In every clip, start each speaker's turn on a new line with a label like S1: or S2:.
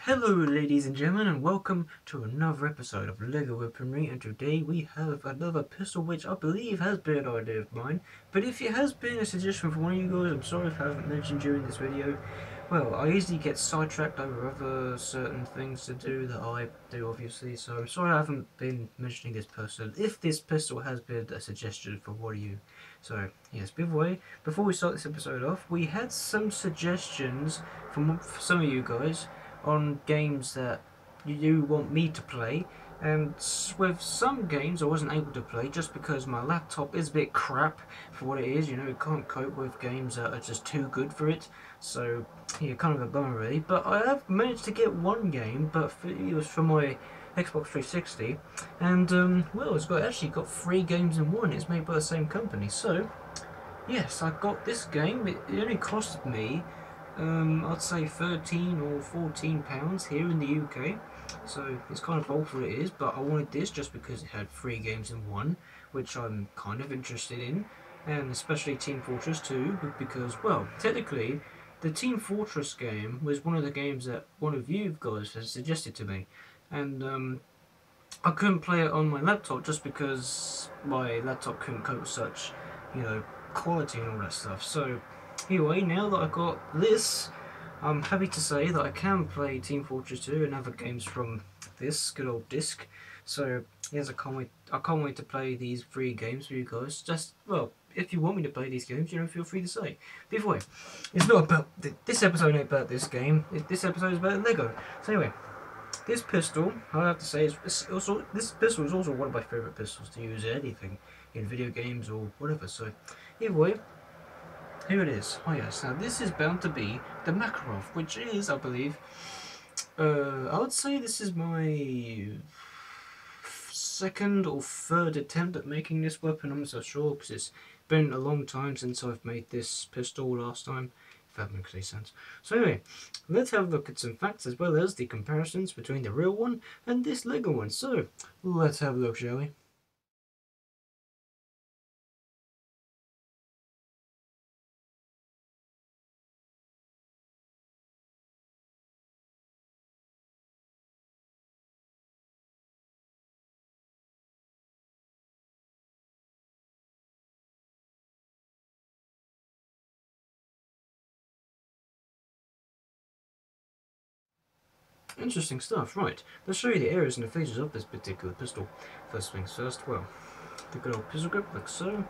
S1: Hello ladies and gentlemen, and welcome to another episode of LEGO Weaponry, and today we have another pistol which I believe has been an idea of mine, but if it has been a suggestion from one of you guys, I'm sorry if I haven't mentioned during this video. Well, I easily get sidetracked over other certain things to do that I do obviously, so I'm sorry I haven't been mentioning this person, if this pistol has been a suggestion for one of you. So, yes, before we start this episode off, we had some suggestions from some of you guys on games that you want me to play, and with some games I wasn't able to play just because my laptop is a bit crap for what it is. It can't cope with games that are just too good for it, so yeah, kind of a bummer really. But I have managed to get one game, but it was for my Xbox 360, and well, actually got 3 games in one. It's made by the same company, so yes, I got this game. It only costed me I'd say 13 or 14 pounds here in the UK, so it's kind of old for it is, but I wanted this just because it had 3 games in one, which I'm kind of interested in, and especially Team Fortress 2, because, well, technically the Team Fortress game was one of the games that one of you guys has suggested to me, and I couldn't play it on my laptop just because my laptop couldn't cope with such, quality and all that stuff. So anyway, now that I got this, I'm happy to say that I can play Team Fortress 2 and other games from this good old disc. So yes, I can't wait to play these 3 games with you guys. Just, well, if you want me to play these games, feel free to say. But either way, it's not about this episode ain't about this game. This episode is about Lego. So anyway, this pistol, I have to say, this pistol is also one of my favourite pistols to use in anything, in video games or whatever. So either way, here it is. Oh yes, now this is bound to be the Makarov, which is, I believe, I would say this is my second or third attempt at making this weapon. I'm not so sure because it's been a long time since I've made this pistol last time, if that makes any sense. So anyway, let's have a look at some facts as well as the comparisons between the real one and this Lego one. So let's have a look, shall we? Interesting stuff, right. Let's show you the areas and the features of this particular pistol. First things first, well, the good old pistol grip, like so.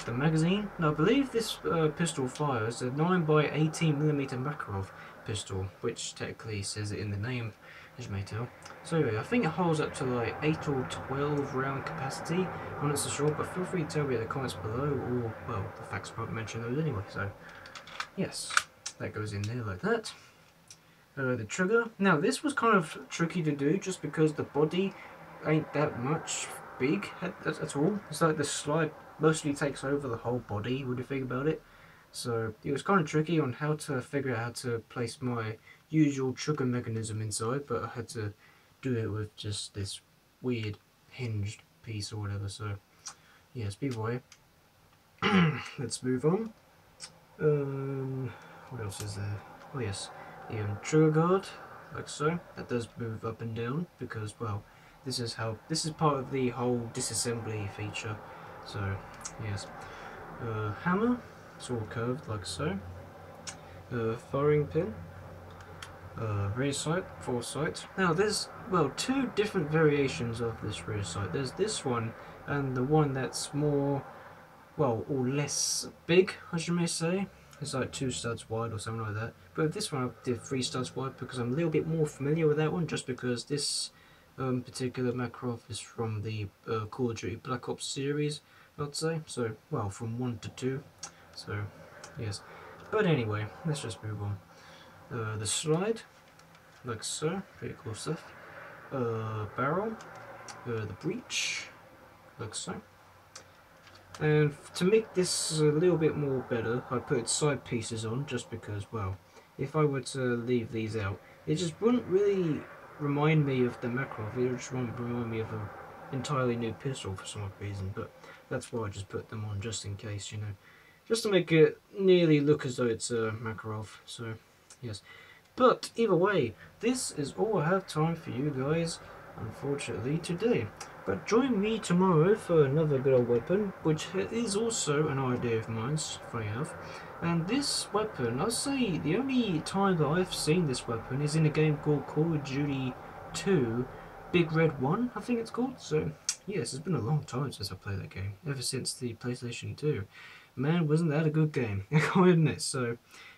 S1: The magazine. Now I believe this pistol fires a 9x18mm Makarov pistol, which technically says it in the name, as you may tell. So anyway, I think it holds up to like 8 or 12 round capacity. I'm not so sure, but feel free to tell me in the comments below, or, well, the facts won't mention those anyway, so yes, that goes in there like that. The trigger. Now this was kind of tricky to do just because the body ain't that much big at all. It's like the slide mostly takes over the whole body when you think about it. So it was kind of tricky on how to figure out how to place my usual trigger mechanism inside, but I had to do it with just this weird hinged piece or whatever. So yes, B-boy. Let's move on. What else is there? Oh yes, the trigger guard, like so. That does move up and down because, well, this is part of the whole disassembly feature. So yes, hammer, it's all curved like so. Firing pin, rear sight, foresight. Now there's, well, 2 different variations of this rear sight. There's this one and the one that's more, well, or less big, as you may say. It's like 2 studs wide or something like that. But this one I did 3 studs wide because I'm a little bit more familiar with that one, just because this particular Makarov is from the Call of Duty Black Ops series, I'd say. So, well, from 1 to 2. So, yes. But anyway, let's just move on. The slide, like so. Pretty cool stuff. Barrel. The breech, like so. And to make this a little bit more better, I put side pieces on just because, well, if I were to leave these out, it just wouldn't really remind me of the Makarov. It would just remind me of an entirely new pistol for some odd reason, but that's why I just put them on just in case, just to make it nearly look as though it's a Makarov. So yes, But either way, this is all I have time for you guys, unfortunately, today. But join me tomorrow for another good old weapon, which is also an idea of mine, funny enough. And this weapon, I'll say the only time that I've seen this weapon is in a game called Call of Duty 2 Big Red 1, I think it's called. So, yes, it's been a long time since I played that game, ever since the PlayStation 2. Man, wasn't that a good game, I can't admit. So,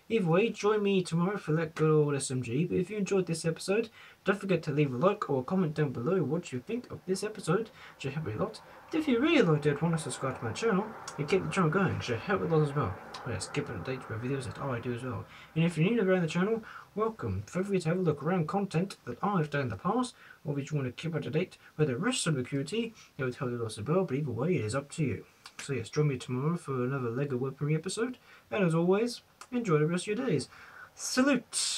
S1: either way, join me tomorrow for that good old SMG. But if you enjoyed this episode, don't forget to leave a like or a comment down below what you think of this episode. It should help me a lot. But if you really liked it, want to subscribe to my channel and keep the channel going, it should help me a lot as well. Yes, keep up to date with videos that I do as well. And if you're new to around the channel, welcome. Feel free to have a look around content that I've done in the past, or if you want to keep up to date with the rest of the community, it would help you a lot as well. But either way, it is up to you. So yes, join me tomorrow for another LEGO weaponry episode. And as always, enjoy the rest of your days. Salute!